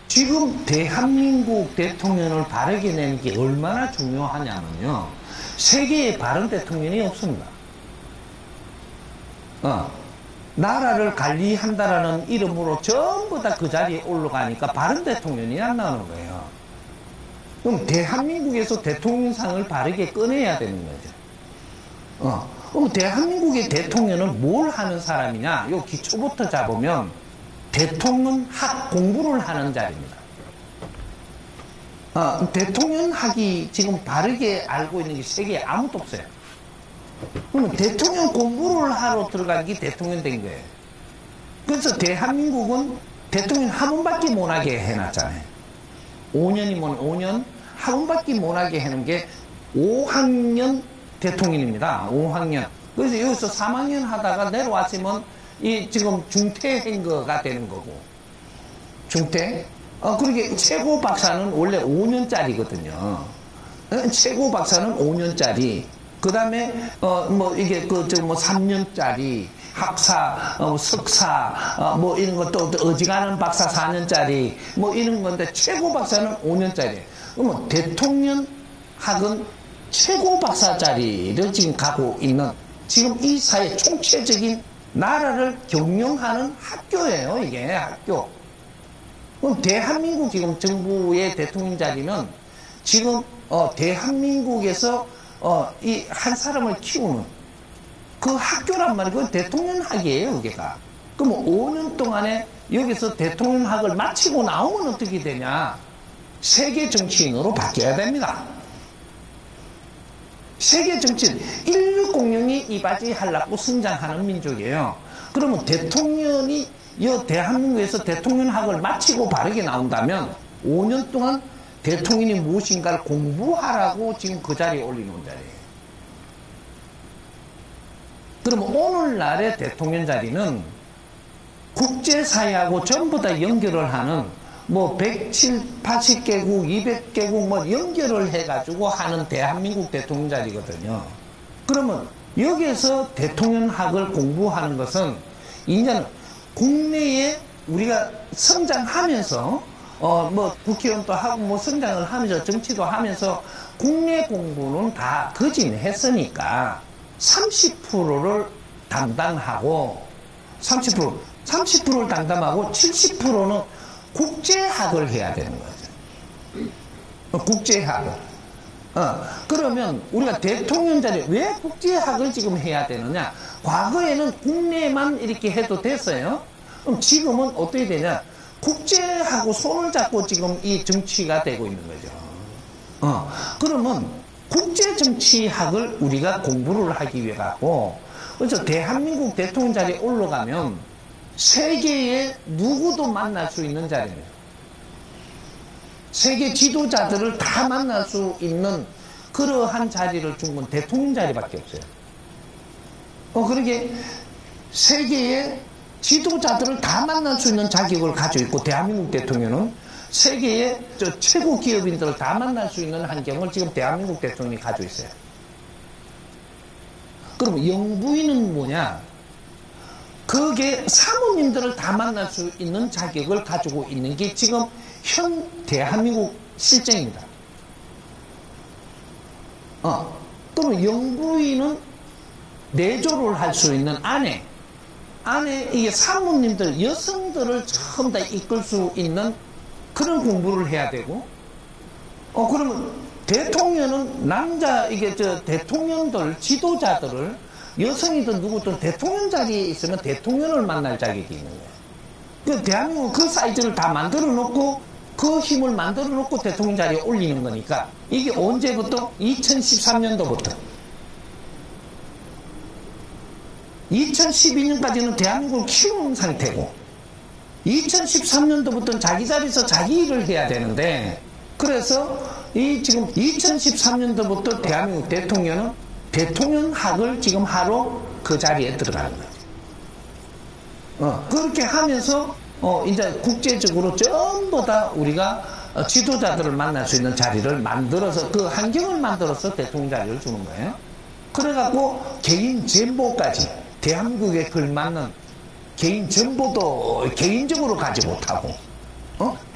지금 대한민국 대통령을 바르게 내는 게 얼마나 중요하냐면요. 세계에 바른 대통령이 없습니다. 나라를 관리한다라는 이름으로 전부 다 그 자리에 올라가니까 바른 대통령이 안 나오는 거예요. 그럼 대한민국에서 대통령상을 바르게 꺼내야 되는 거죠. 그럼 대한민국의 대통령은 뭘 하는 사람이냐? 요 기초부터 잡으면 대통령학 공부를 하는 자리입니다. 대통령학이 지금 바르게 알고 있는 게 세계에 아무도 없어요. 그러면 대통령 공부를 하러 들어간 게 대통령 된 거예요. 그래서 대한민국은 대통령 한 번밖에 못하게 해놨잖아요. 5년이면 5년 한 번밖에 못하게 해놓은 게 5학년 대통령입니다. 5학년. 그래서 여기서 3학년 하다가 내려왔으면 이 지금 중퇴행거가 되는 거고. 중퇴? 그러게 최고 박사는 원래 5년짜리거든요. 최고 박사는 5년짜리. 그 다음에, 이게, 3년짜리, 학사, 석사, 이런 것도 어지간한 박사 4년짜리, 이런 건데, 최고 박사는 5년짜리. 그러면 대통령 학은 최고 박사짜리를 지금 가고 있는, 지금 이 사회 총체적인 나라를 경영하는 학교예요, 이게, 학교. 그럼 대한민국 지금 정부의 대통령 자리는 지금, 대한민국에서 이 한 사람을 키우는 그 학교란 말이에요. 그 대통령학이에요, 여기가. 그럼 5년 동안에 여기서 대통령학을 마치고 나오면 어떻게 되냐? 세계 정치인으로 바뀌어야 됩니다. 세계 정치인, 인류 공룡이 이바지 하려고 성장하는 민족이에요. 그러면 대통령이 이 대한민국에서 대통령학을 마치고 바르게 나온다면 5년 동안 대통령이 무엇인가를 공부하라고 지금 그 자리에 올리는 자리예요. 그러면 오늘날의 대통령 자리는 국제사회하고 전부 다 연결을 하는 170, 80개국, 200개국 연결을 해가지고 하는 대한민국 대통령 자리거든요. 그러면 여기에서 대통령학을 공부하는 것은 이제는 국내에 우리가 성장하면서 국회의원도 하고 성장을 하면서 정치도 하면서 국내 공부는 다 거진했으니까 30%를 담당하고 30%를 담당하고 70%는 국제학을 해야 되는 거죠. 국제학을. 그러면 우리가 대통령 자리에 왜 국제학을 지금 해야 되느냐? 과거에는 국내만 이렇게 해도 됐어요. 그럼 지금은 어떻게 되냐? 국제하고 손을 잡고 지금 이 정치가 되고 있는 거죠. 그러면 국제정치학을 우리가 공부를 하기 위해 갖고, 그래서 대한민국 대통령 자리에 올라가면 세계에 누구도 만날 수 있는 자리입니다. 세계 지도자들을 다 만날 수 있는 그러한 자리를 준 건 대통령 자리밖에 없어요. 그러게 세계에 지도자들을 다 만날 수 있는 자격을 가지고 있고, 대한민국 대통령은 세계의 최고 기업인들을 다 만날 수 있는 환경을 지금 대한민국 대통령이 가지고 있어요. 그럼 영부인은 뭐냐? 그게 사모님들을 다 만날 수 있는 자격을 가지고 있는 게 지금 현 대한민국 실정입니다. 그럼 영부인은 내조를 할 수 있는 아내, 이게 사모님들, 여성들을 전부 다 이끌 수 있는 그런 공부를 해야 되고, 그러면 대통령은 대통령들, 지도자들을, 여성이든 누구든 대통령 자리에 있으면 대통령을 만날 자격이 있는 거예요. 그 대한민국은 그 사이즈를 다 만들어 놓고, 그 힘을 만들어 놓고 대통령 자리에 올리는 거니까, 이게 언제부터? 2013년도부터. 2012년까지는 대한민국을 키우는 상태고 2013년도부터는 자기 자리에서 자기 일을 해야 되는데, 그래서 지금 2013년도부터 대한민국 대통령은 대통령학을 지금 하러 그 자리에 들어가는 거죠. 그렇게 하면서 이제 국제적으로 전부 다 우리가 지도자들을 만날 수 있는 자리를 만들어서, 그 환경을 만들어서 대통령 자리를 주는 거예요. 그래갖고 개인 정보까지, 대한민국에 걸맞는 개인 정보도 개인적으로 가지 못하고,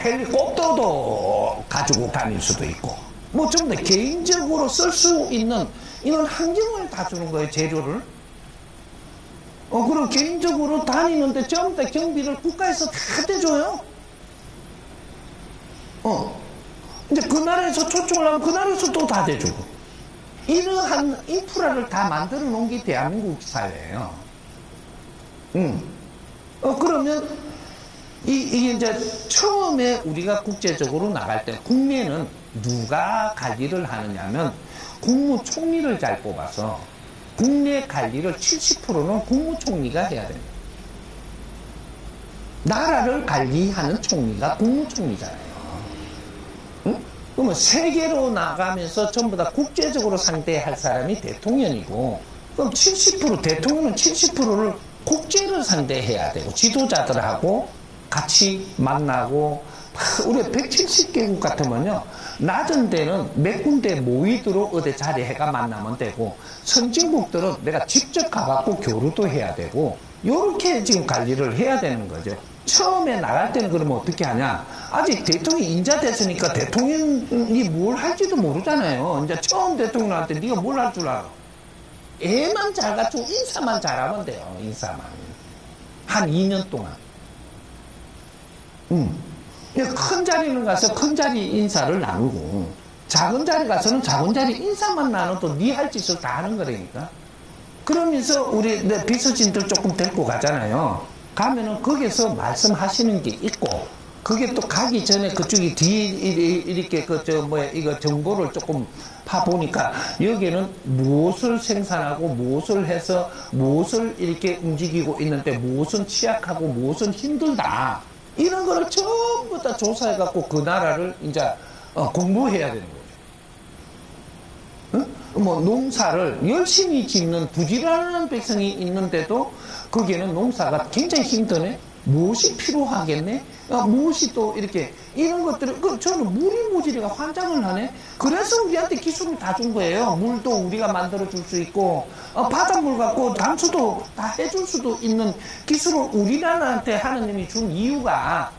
헬리콥터도 가지고 다닐 수도 있고, 뭐 전부 다 개인적으로 쓸 수 있는 이런 환경을 다 주는 거예요, 재료를. 그럼 개인적으로 다니는데 전부 다 경비를 국가에서 다 대줘요. 이제 그 나라에서 초청을 하면 그 나라에서 또 다 대주고. 이러한 인프라를 다 만들어 놓은 게 대한민국 사회예요. 그러면 이게 이제 처음에 우리가 국제적으로 나갈 때 국내는 누가 관리를 하느냐면 국무총리를 잘 뽑아서 국내 관리를 70%는 국무총리가 해야 됩니다. 나라를 관리하는 총리가 국무총리잖아요. 그러면 세계로 나가면서 전부 다 국제적으로 상대할 사람이 대통령이고, 그럼 70% 대통령은 70%를 국제를 상대해야 되고, 지도자들하고 같이 만나고. 우리 170개국 같으면요, 낮은 데는 몇 군데 모이도록 어디 자리해가 만나면 되고, 선진국들은 내가 직접 가갖고 교류도 해야 되고, 요렇게 지금 관리를 해야 되는 거죠. 처음에 나갈 때는 그러면 어떻게 하냐? 아직 대통령이 인자됐으니까 대통령이 뭘 할지도 모르잖아요. 이제 처음 대통령한테 네가 뭘 할 줄 알아? 애만 잘 갖추고 인사만 잘하면 돼요. 인사만. 한 2년 동안. 큰 자리는 가서 큰 자리 인사를 나누고, 작은 자리 가서는 작은 자리 인사만 나눠도 네 할 짓을 다 하는 거라니까. 그러면서 우리 비서진들 조금 데리고 가잖아요. 가면은 거기서 말씀하시는 게 있고, 그게 또 가기 전에 그쪽이 뒤에 이렇게 이거 정보를 조금 파보니까 여기는 무엇을 생산하고 무엇을 해서 무엇을 이렇게 움직이고 있는데 무엇은 취약하고 무엇은 힘들다. 이런 거를 전부 다 조사해갖고 그 나라를 이제 공부해야 되는 거죠. 뭐 농사를 열심히 짓는 부지런한 백성이 있는데도 거기에는 농사가 굉장히 힘드네. 무엇이 필요하겠네. 무엇이 또 이렇게 이런 것들을 저는 물이 모자리가 환장을 하네. 그래서 우리한테 기술을 다 준 거예요. 물도 우리가 만들어 줄 수 있고, 바닷물 갖고 담수도 다 해줄 수도 있는 기술을 우리나라한테 하느님이 준 이유가,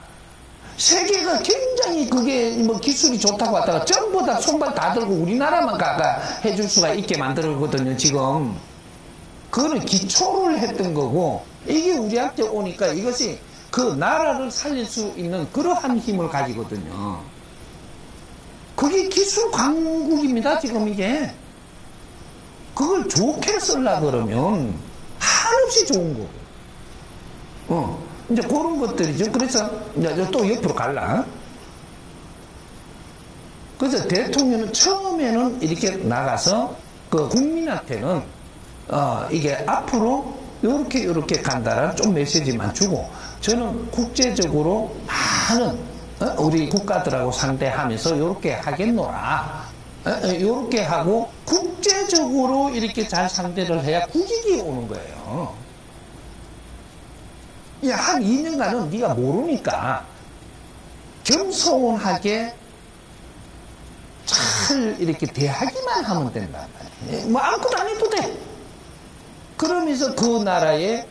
세계가 굉장히 그게 뭐 기술이 좋다고 하다가 전부 다 손발 다 들고 우리나라만 가가 해줄 수가 있게 만들었거든요, 지금. 그거는 기초를 했던 거고, 이게 우리한테 오니까 이것이 그 나라를 살릴 수 있는 그러한 힘을 가지거든요. 그게 기술 강국입니다, 지금 이게. 그걸 좋게 쓰려 그러면 한없이 좋은 거고. 이제 그런 것들이죠. 그래서 이제 또 옆으로 갈라. 그래서 대통령은 처음에는 이렇게 나가서 그 국민한테는 이게 앞으로 요렇게 간다라는 좀 메시지만 주고, 저는 국제적으로 많은 우리 국가들하고 상대하면서 요렇게 하겠노라. 요렇게 하고 국제적으로 이렇게 잘 상대를 해야 국익이 오는 거예요. 한 2년간은 네가 모르니까 겸손하게 잘 이렇게 대하기만 하면 된다. 뭐 아무것도 안 해도 돼. 그러면서 그 나라의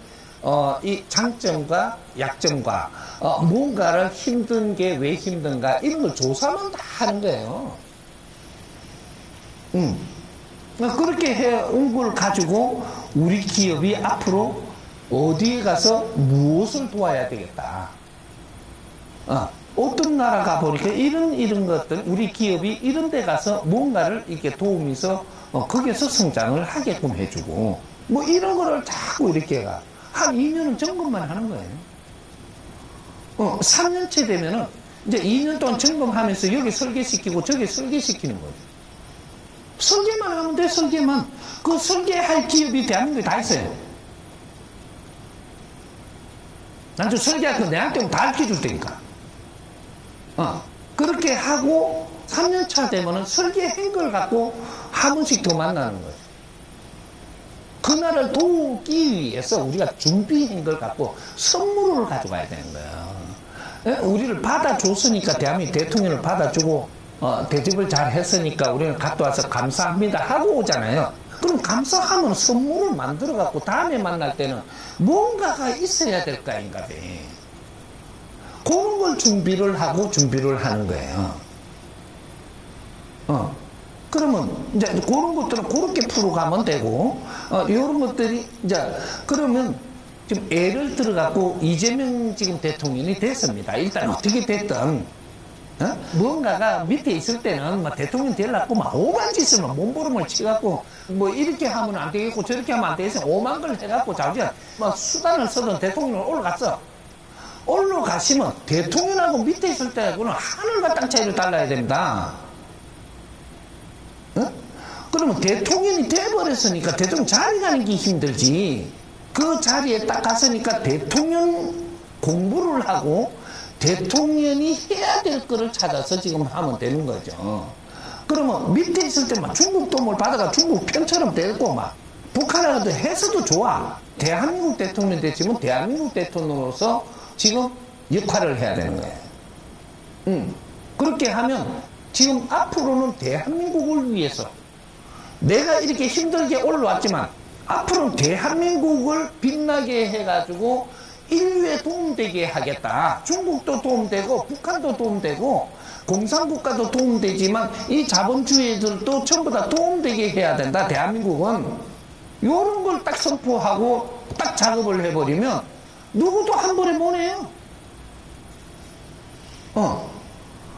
이 장점과 약점과 뭔가를 힘든 게 왜 힘든가 이런 걸 조사만 다 하는 거예요. 그렇게 해온 걸 가지고 우리 기업이 앞으로 어디에 가서 무엇을 도와야 되겠다. 어떤 나라 가보니까 이런 것들, 우리 기업이 이런 데 가서 뭔가를 이렇게 도우면서 거기에서 성장을 하게끔 해주고, 뭐 이런 거를 자꾸 이렇게 가. 한 2년은 점검만 하는 거예요. 3년째 되면은 이제 2년 동안 점검하면서 여기 설계시키고 저기 설계시키는 거죠. 설계만 하면 돼, 설계만. 그 설계할 기업이 대한민국에 다 있어요. 난 저 설계할 거 내한테 다 알려줄 테니까. 그렇게 하고 3년차 되면은 설계한 걸 갖고 한 번씩 더 만나는 거예요. 그날을 도우기 위해서 우리가 준비한 걸 갖고 선물을 가져가야 되는 거예요. 우리를 받아줬으니까, 대한민국 대통령을 받아주고 대접을 잘 했으니까 우리는 갔다 와서 감사합니다 하고 오잖아요. 그럼 감사하면 선물을 만들어 갖고 다음에 만날 때는 뭔가가 있어야 될 거 아닌가 봐. 그런 걸 준비를 하는 거예요. 그러면 이제 그런 것들은 그렇게 풀어가면 되고, 이런 것들이 이제 그러면 지금 예를 들어갖고 이재명 지금 대통령이 됐습니다. 일단 어떻게 됐든 무언가가 밑에 있을 때는 막 대통령 되려고 막 오만 짓을 막 몸부림을 치갖고 뭐 이렇게 하면 안 되겠고 저렇게 하면 안 되겠어 오만 걸 해갖고 자기 막 수단을 쓰던 대통령 올라갔어. 올라가시면 대통령하고 밑에 있을 때하고는 하늘과 땅 차이로 달라야 됩니다. 그러면 대통령이 돼버렸으니까 대통령 자리 가는 게 힘들지. 그 자리에 딱 갔으니까 대통령 공부를 하고 대통령이 해야 될 거를 찾아서 지금 하면 되는 거죠. 그러면 밑에 있을 때만 중국 도움을 받아가 중국 편처럼 되고 막 북한하고도 해서도 좋아. 대한민국 대통령 됐지만 대한민국 대통령으로서 지금 역할을 해야 되는 거예요. 그렇게 하면 지금 앞으로는 대한민국을 위해서 내가 이렇게 힘들게 올라왔지만 앞으로는 대한민국을 빛나게 해가지고 인류에 도움되게 하겠다. 중국도 도움되고 북한도 도움되고 공산국가도 도움되지만 이 자본주의들도 전부 다 도움되게 해야 된다. 대한민국은 이런 걸 딱 선포하고 딱 작업을 해버리면 누구도 한 번에 못 해요.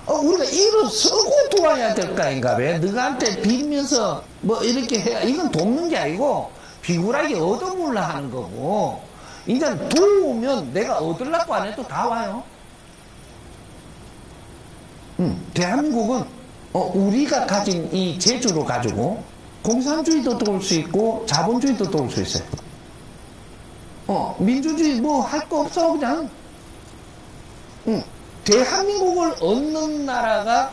우리가 이거 쓰고 도와야 될 거 아닌가 왜? 너한테 빌면서 뭐 이렇게 해야 이건 돕는 게 아니고 비굴하게 얻어물라 하는 거고 이제 도우면 내가 얻으려고 안 해도 다 와요. 대한민국은 우리가 가진 이 재주로 가지고 공산주의도 도울 수 있고 자본주의도 도울 수 있어요. 민주주의 뭐 할 거 없어 그냥. 대한민국을 얻는 나라가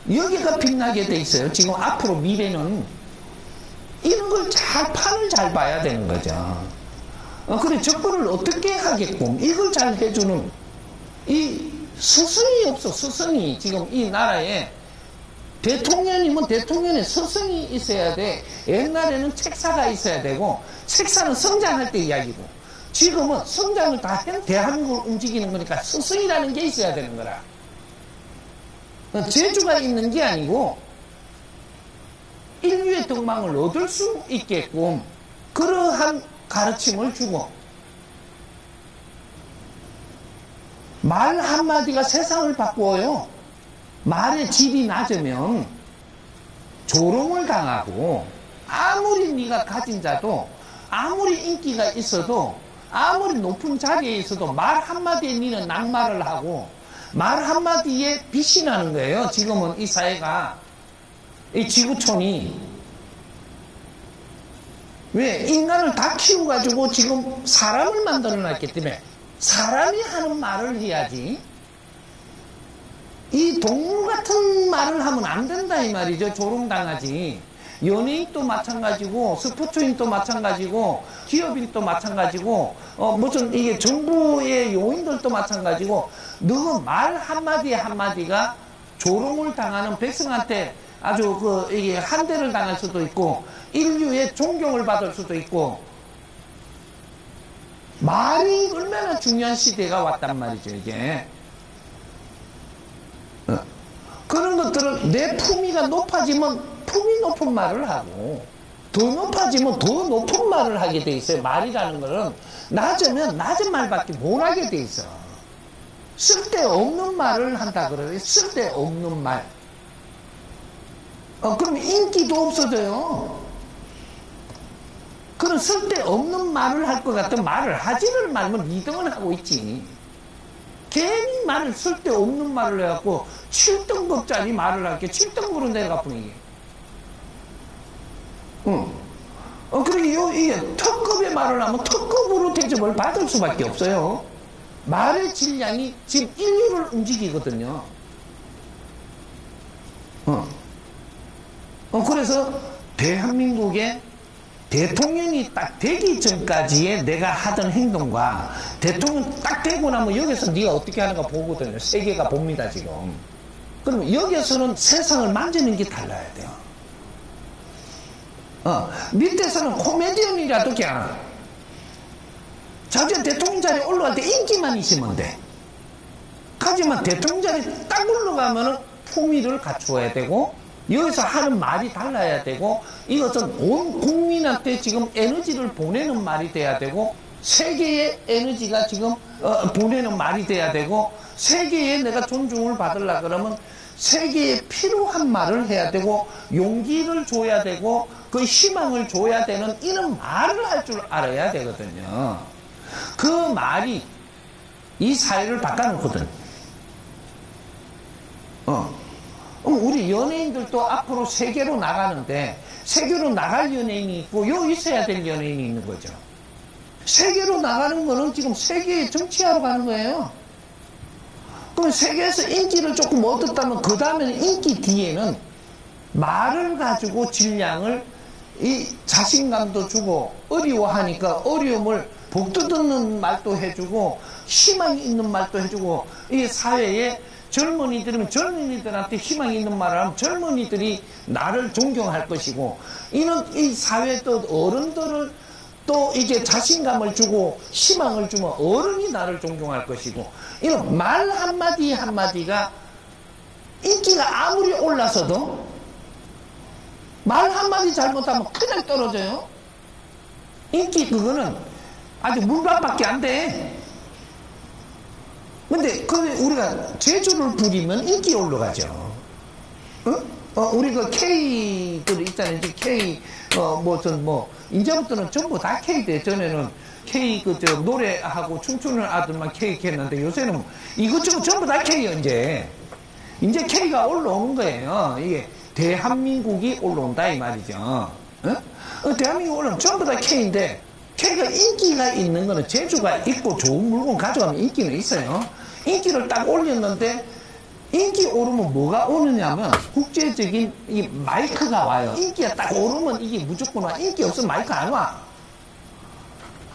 여기가 빛나게 돼 있어요. 지금 앞으로 미래는 이런 걸 판을 잘 봐야 되는 거죠. 그래 접근을 어떻게 하겠고 이걸 잘 해주는 이 스승이 없어. 스승이 지금 이 나라에 대통령이면 대통령의 스승이 있어야 돼. 옛날에는 책사가 있어야 되고 책사는 성장할 때 이야기고 지금은 성장을 다 한 대한민국을 움직이는 거니까 스승이라는 게 있어야 되는 거라. 재주가 있는 게 아니고 인류의 덕망을 얻을 수 있게끔 그러한 가르침을 주고 말 한마디가 세상을 바꾸어요. 말의 질이 낮으면 조롱을 당하고 아무리 네가 가진 자도 아무리 인기가 있어도 아무리 높은 자리에 있어도 말 한마디에 니는 낙마를 하고 말 한마디에 빛이 나는 거예요. 지금은 이 사회가 이 지구촌이 왜 인간을 다 키워가지고 지금 사람을 만들어 놨기 때문에 사람이 하는 말을 해야지 이 동물 같은 말을 하면 안 된다 이 말이죠. 조롱당하지. 연예인도 마찬가지고 스포츠인도 마찬가지고 기업인도 마찬가지고 무슨 이게 정부의 요인들도 마찬가지고 너무 말 한마디 한마디가 조롱을 당하는 백성한테 아주 이게 한대를 당할 수도 있고 인류의 존경을 받을 수도 있고 말이 얼마나 중요한 시대가 왔단 말이죠 이게. 그런 것들을 내 품위가 높아지면 품위 높은 말을 하고 더 높아지면 더 높은 말을 하게 돼 있어요. 말이라는 거는 낮으면 낮은 말밖에 못 하게 돼 있어. 쓸데없는 말을 한다 그래요. 쓸데없는 말. 그럼 인기도 없어져요. 그런 쓸데없는 말을 할 것 같은 말을 하지를 말면 2등을 하고 있지. 괜히 말을 쓸데없는 말을 해갖고 7등급짜리 말을 할게 7등급으로 내려가보니 이게. 그리고 이게 특급의 말을 하면 특급으로 대접을 받을 수밖에 없어요. 말의 질량이 지금 인류를 움직이거든요. 그래서 대한민국의 대통령이 딱 되기 전까지의 내가 하던 행동과 대통령 딱 되고 나면 여기서 네가 어떻게 하는가 보거든요. 세계가 봅니다 지금. 그럼 여기서는 세상을 만지는 게 달라야 돼요. 밑에서는 코미디언이라도 그냥 자기가 대통령 자리에 올라갈 때 인기만 있으면 돼. 하지만 대통령 자리 딱 올라가면은 품위를 갖추어야 되고, 여기서 하는 말이 달라야 되고, 이것은 온 국민한테 지금 에너지를 보내는 말이 돼야 되고, 세계의 에너지가 지금 보내는 말이 돼야 되고, 세계에 내가 존중을 받으려 그러면 세계에 필요한 말을 해야 되고, 용기를 줘야 되고, 그 희망을 줘야 되는 이런 말을 할 줄 알아야 되거든요. 그 말이 이 사회를 바꿔놓거든. 우리 연예인들도 앞으로 세계로 나가는데, 세계로 나갈 연예인이 있고, 여기 있어야 될 연예인이 있는 거죠. 세계로 나가는 거는 지금 세계에 정치하러 가는 거예요. 그럼 세계에서 인기를 조금 얻었다면, 그 다음에는 인기 뒤에는 말을 가지고 질량을, 이 자신감도 주고, 어려워하니까 어려움을 복돋는 말도 해주고, 희망이 있는 말도 해주고, 이 사회에 젊은이들이면 젊은이들한테 희망이 있는 말을 하면 젊은이들이 나를 존경할 것이고, 이는 이 사회 또 어른들을 또 이게 자신감을 주고 희망을 주면 어른이 나를 존경할 것이고, 이런 말 한마디 한마디가 인기가 아무리 올라서도 말 한마디 잘못하면 그냥 떨어져요. 인기 그거는 아주 물밥밖에 안 돼. 근데 우리가 재주를 부리면 인기 올라가죠. 우리 그 K들 있잖아요. 이제 K 이제부터는 전부 다 K 돼. 전에는 K 노래하고 춤추는 아들만 K 했는데, 요새는 이것저것 전부 다 K요. 이제 K가 올라오는 거예요. 이게 대한민국이 올라온다 이 말이죠. 대한민국 올라오면 전부 다 K인데, K가 인기가 있는 거는 재주가 있고 좋은 물건 가져가면 인기는 있어요. 인기를 딱 올렸는데, 인기 오르면 뭐가 오느냐면 국제적인 이 마이크가 와요. 인기가 딱 오르면 이게 무조건 와. 인기 없으면 마이크 안 와.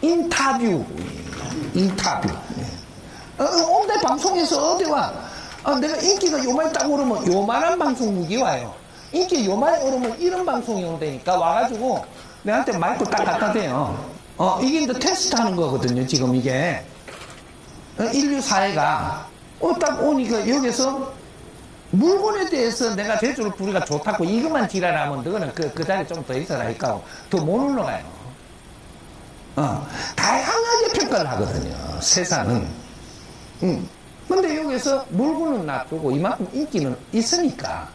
인터뷰. 오늘 방송에서 어디 와? 내가 인기가 요만히 딱 오르면 요만한 방송국이 와요. 인기 요만히 오르면 이런 방송이 온다니까 와가지고 내한테 마이크 딱 갖다 대요. 이게 이제 테스트 하는 거거든요. 지금 이게 인류 사회가 딱 오니까 여기서 물건에 대해서 내가 재주를 부리가 좋다고 이것만 지랄하면 너는 그 자리에 좀 더 있어라 하니까 더 못 올라가요. 다양하게 평가를 하거든요. 세상은. 근데 여기서 물건은 놔두고 이만큼 인기는 있으니까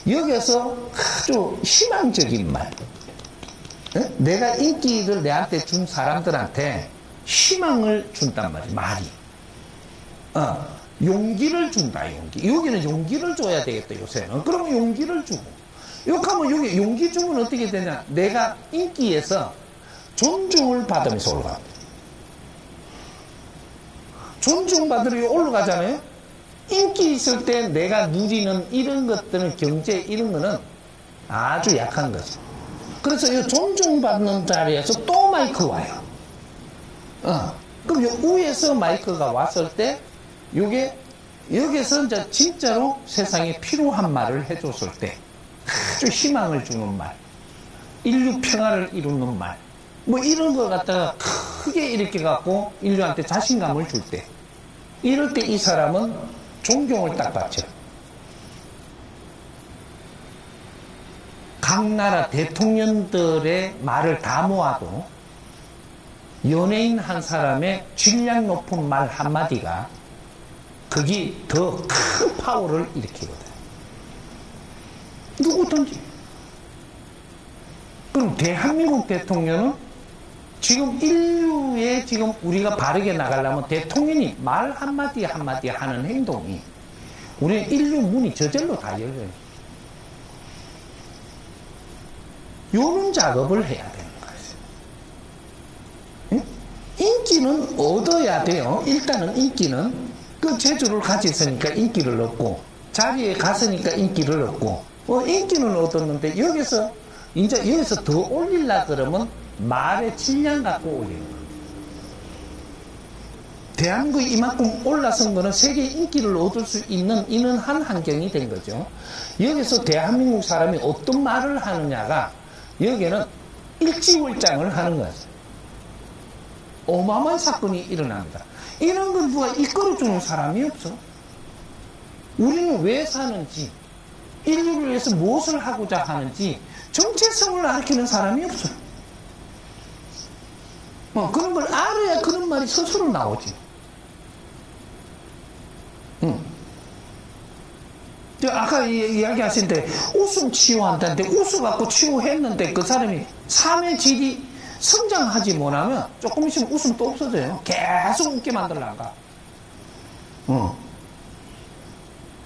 여기서 아주 희망적인 말, 내가 인기를 내한테 준 사람들한테 희망을 준단 말이에요. 말이 용기를 준다. 여기는 용기를 줘야 되겠다. 요새는. 그러면 용기를 주고, 욕하면 여기 용기 주면 어떻게 되냐, 내가 인기에서 존중을 받으면서 올라갑니다. 존중받으러 올라가잖아요. 인기 있을 때 내가 누리는 이런 것들은, 경제 이런 거는 아주 약한 거죠. 그래서 이 존중받는 자리에서 또 마이크 와요. 그럼 위에서 마이크가 왔을 때 요게 여기서 이제 진짜로 세상에 필요한 말을 해줬을 때 아주 희망을 주는 말, 인류 평화를 이루는 말, 뭐 이런 거 갖다가 크게 이렇게 갖고 인류한테 자신감을 줄 때, 이럴 때 이 사람은 존경을 딱 받죠. 각 나라 대통령들의 말을 다 모아도 연예인 한 사람의 질량 높은 말 한마디가 그게 더 큰 파워를 일으키거든. 누구든지. 그럼 대한민국 대통령은 지금 인류에 지금 우리가 바르게 나가려면 대통령이 말 한마디 한마디 하는 행동이 우리는 인류 문이 저절로 다 열려요. 요런 작업을 해야 되는 거죠. 인기는 얻어야 돼요. 일단은 인기는 그 재주를 가졌으니까 인기를 얻고, 자리에 갔으니까 인기를 얻고, 인기는 얻었는데 여기서 이제 여기서 더 올리려 그러면 말의 질량 갖고 올리는 거예요. 대한민국이 이만큼 올라선 거는 세계 인기를 얻을 수 있는 이런 한 환경이 된 거죠. 여기서 대한민국 사람이 어떤 말을 하느냐가 여기는 일지월장을 하는 거죠. 어마어마한 사건이 일어납니다. 이런 걸 누가 이끌어주는 사람이 없어. 우리는 왜 사는지, 인류를 위해서 무엇을 하고자 하는지 정체성을 가르치는 사람이 없어요. 그런 걸 알아야 그런 말이 스스로 나오지. 아까 이야기하신 때 웃음 치유한다는데 웃어갖고 치유했는데 그 사람이 삶의 질이 성장하지 못하면 조금 있으면 웃음 또 없어져요. 계속 웃게 만들라가.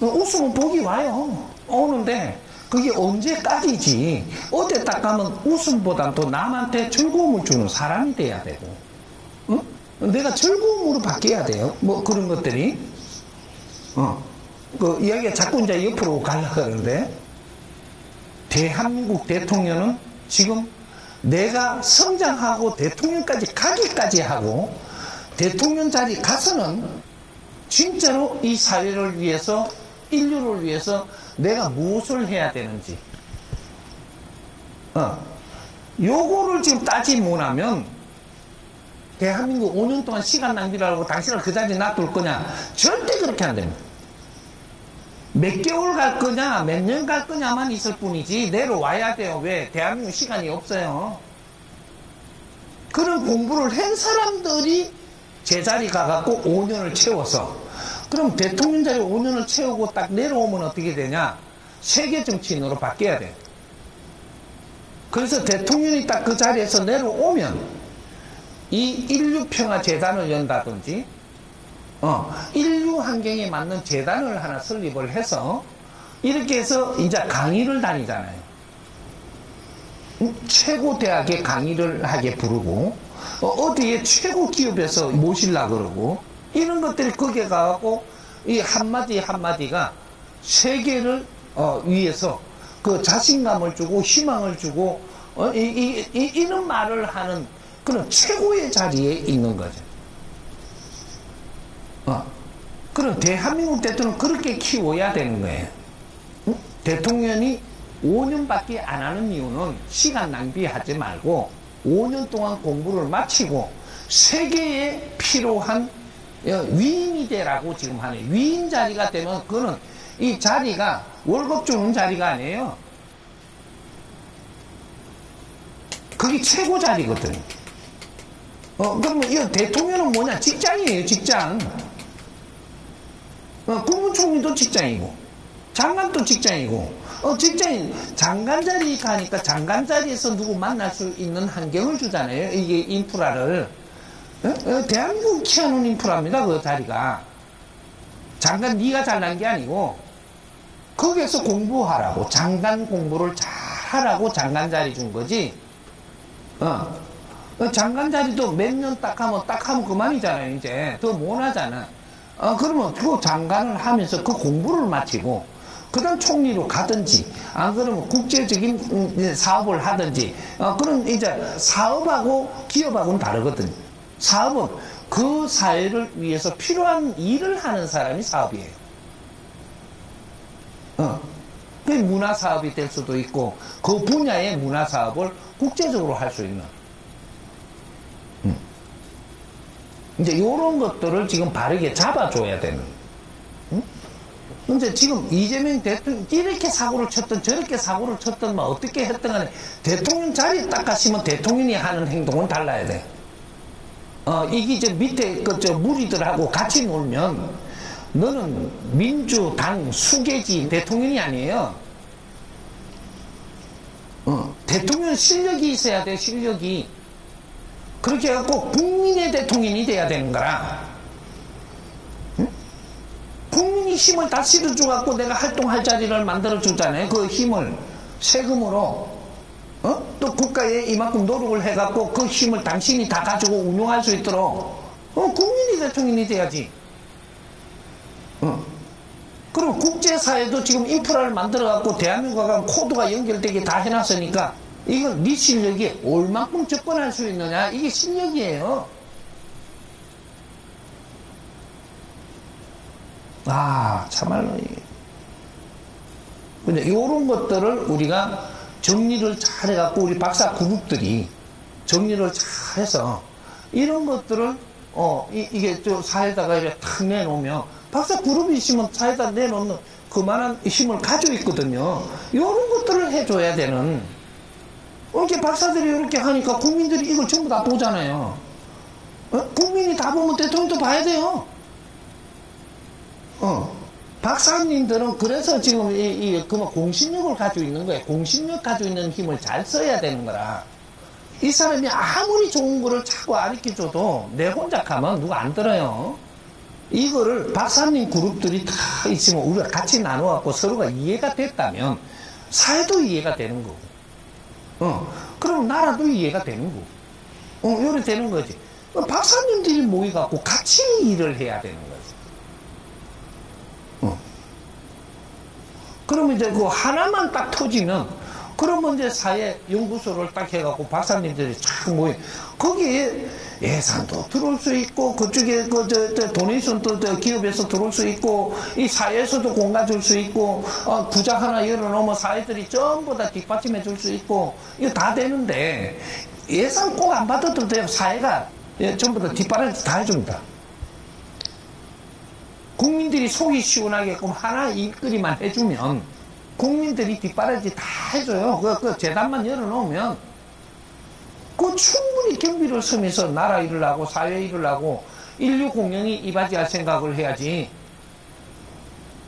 웃음은 복이 와요. 오는데 그게 언제까지지. 어디 딱 가면 웃음보다 또 남한테 즐거움을 주는 사람이 돼야 되고, 내가 즐거움으로 바뀌어야 돼요. 뭐 그런 것들이. 그 이야기가 자꾸 이제 옆으로 가려고 그러는데, 대한민국 대통령은 지금 내가 성장하고 대통령까지 가기까지 하고, 대통령 자리 가서는 진짜로 이 사회를 위해서, 인류를 위해서 내가 무엇을 해야 되는지, 요거를 지금 따지 못하면, 대한민국 5년 동안 시간 낭비를 하고 당신을 그 자리에 놔둘 거냐? 절대 그렇게 안 됩니다. 몇 개월 갈 거냐, 몇 년 갈 거냐만 있을 뿐이지, 내려와야 돼요. 왜? 대한민국 시간이 없어요. 그런 공부를 한 사람들이 제자리 가갖고 5년을 채워서, 그럼 대통령 자리 5년을 채우고 딱 내려오면 어떻게 되냐? 세계 정치인으로 바뀌어야 돼. 그래서 대통령이 딱 그 자리에서 내려오면, 이 인류평화재단을 연다든지, 인류 환경에 맞는 재단을 하나 설립을 해서 이렇게 해서 이제 강의를 다니잖아요. 최고 대학에 강의를 하게 부르고, 어디에 최고 기업에서 모시려고 그러고, 이런 것들이 거기에 가고, 이 한마디 한마디가 세계를 위해서 그 자신감을 주고 희망을 주고, 이런 말을 하는 그런 최고의 자리에 있는 거죠. 그럼 대한민국 대통령은 그렇게 키워야 되는 거예요. 대통령이 5년밖에 안 하는 이유는 시간 낭비하지 말고 5년 동안 공부를 마치고 세계에 필요한 위인이 되라고 지금 하네요. 위인 자리가 되면 그거는 이 자리가 월급 주는 자리가 아니에요. 그게 최고 자리거든. 그러면 이 대통령은 뭐냐? 직장이에요, 직장. 국무총리도 직장이고, 장관도 직장이고, 직장인, 장관 자리 가니까 장관 자리에서 누구 만날 수 있는 환경을 주잖아요. 이게 인프라를. 대한민국 키워놓은 인프라입니다, 그 자리가. 장관 네가 잘난 게 아니고, 거기에서 공부하라고, 장관 공부를 잘하라고 장관 자리 준 거지. 장관 자리도 몇 년 딱 하면 그만이잖아요, 이제. 더 못 하잖아. 그러면 그 장관을 하면서 그 공부를 마치고, 그 다음 총리로 가든지, 안 그러면 국제적인 사업을 하든지, 그런 이제 사업하고 기업하고는 다르거든요. 사업은 그 사회를 위해서 필요한 일을 하는 사람이 사업이에요. 그 문화사업이 될 수도 있고, 그 분야의 문화사업을 국제적으로 할 수 있는. 이제 요런 것들을 지금 바르게 잡아줘야 되는. 근데 지금 이재명 대통령 이렇게 사고를 쳤든 저렇게 사고를 쳤든 뭐 어떻게 했든 간에 대통령 자리에 딱 가시면 대통령이 하는 행동은 달라야 돼. 이게 이제 밑에 저 무리들하고 같이 놀면 너는 민주당 수계지 대통령이 아니에요. 대통령 실력이 있어야 돼, 실력이. 그렇게 해갖고 국민의 대통령이 돼야 되는 거라. 국민이 힘을 다 실어줘갖고 내가 활동할 자리를 만들어주잖아요. 그 힘을 세금으로. 또 국가에 이만큼 노력을 해갖고 그 힘을 당신이 다 가지고 운용할 수 있도록 국민이 대통령이 돼야지. 그럼 국제사회도 지금 인프라를 만들어갖고 대한민국과 코드가 연결되게 다 해놨으니까 이건 네 실력이 얼만큼 접근할 수 있느냐, 이게 실력이에요. 참말로. 근데 이런 것들을 우리가 정리를 잘 해갖고 우리 박사 그룹들이 정리를 잘 해서 이런 것들을 이게 저 사회에다가 이렇게 탁 내놓으면 박사 그룹이 있으면 사회에다 내놓는 그만한 힘을 가지고 있거든요. 이런 것들을 해줘야 되는. 이렇게 박사들이 이렇게 하니까 국민들이 이걸 전부 다 보잖아요. 국민이 다 보면 대통령도 봐야 돼요. 박사님들은 그래서 지금 공신력을 가지고 있는 거예요. 공신력 가지고 있는 힘을 잘 써야 되는 거라. 이 사람이 아무리 좋은 거를 자꾸 가르쳐줘도 내 혼자 가면 누가 안 들어요. 이거를 박사님 그룹들이 다 있으면 우리가 같이 나눠갖고 서로가 이해가 됐다면 사회도 이해가 되는 거고, 그럼 나라도 이해가 되는 거고, 요래 되는 거지. 박사님들이 모여갖고 같이 일을 해야 되는 거지. 그러면 이제 그 하나만 딱 터지면, 그러면 이제 사회 연구소를 딱 해갖고 박사님들이 쫙 모여, 거기에 예산도 들어올 수 있고, 그쪽에 도네이션도 기업에서 들어올 수 있고, 이 사회에서도 공간 줄 수 있고, 부자 하나 열어놓으면 사회들이 전부 다 뒷받침해 줄 수 있고, 이거 다 되는데, 예산 꼭 안 받아도 돼요. 사회가 전부 다 뒷바라지 다 해줍니다. 국민들이 속이 시원하게끔 하나 일거리만 해주면 국민들이 뒷바라지 다 해줘요. 그 재단만 열어놓으면 그 충분히 경비를 쓰면서 나라 일을 하고 사회 일을 하고 인류 공영이 이바지할 생각을 해야지.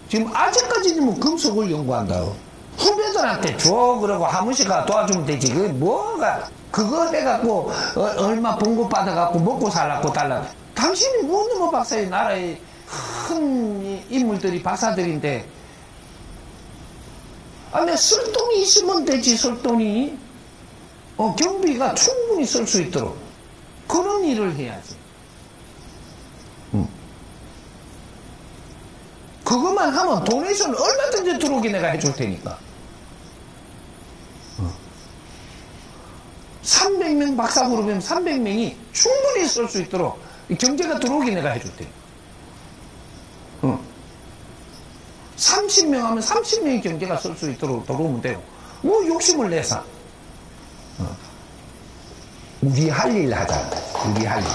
지금 아직까지는 뭐 금속을 연구한다고 후배들한테 줘 그러고 한 번씩 도와주면 되지. 그게 뭐가 그거 해갖고 얼마 봉급 받아갖고 먹고 살라고 달라. 당신이 뭐 박사의 나라의 큰 인물들이 박사들인데, 내 쓸 돈이 있으면 되지. 쓸 돈이 경비가 충분히 쓸 수 있도록 그런 일을 해야지. 그것만 하면 도네이션 얼마든지 들어오게 내가 해줄 테니까. 300명 박사 그룹이면 300명이 충분히 쓸 수 있도록 경제가 들어오게 내가 해줄 테니까. 30명 하면 30명의 경제가 쓸 수 있도록 들어오면 되고, 뭐 욕심을 내서 우리 할 일 하자. 우리 할 일.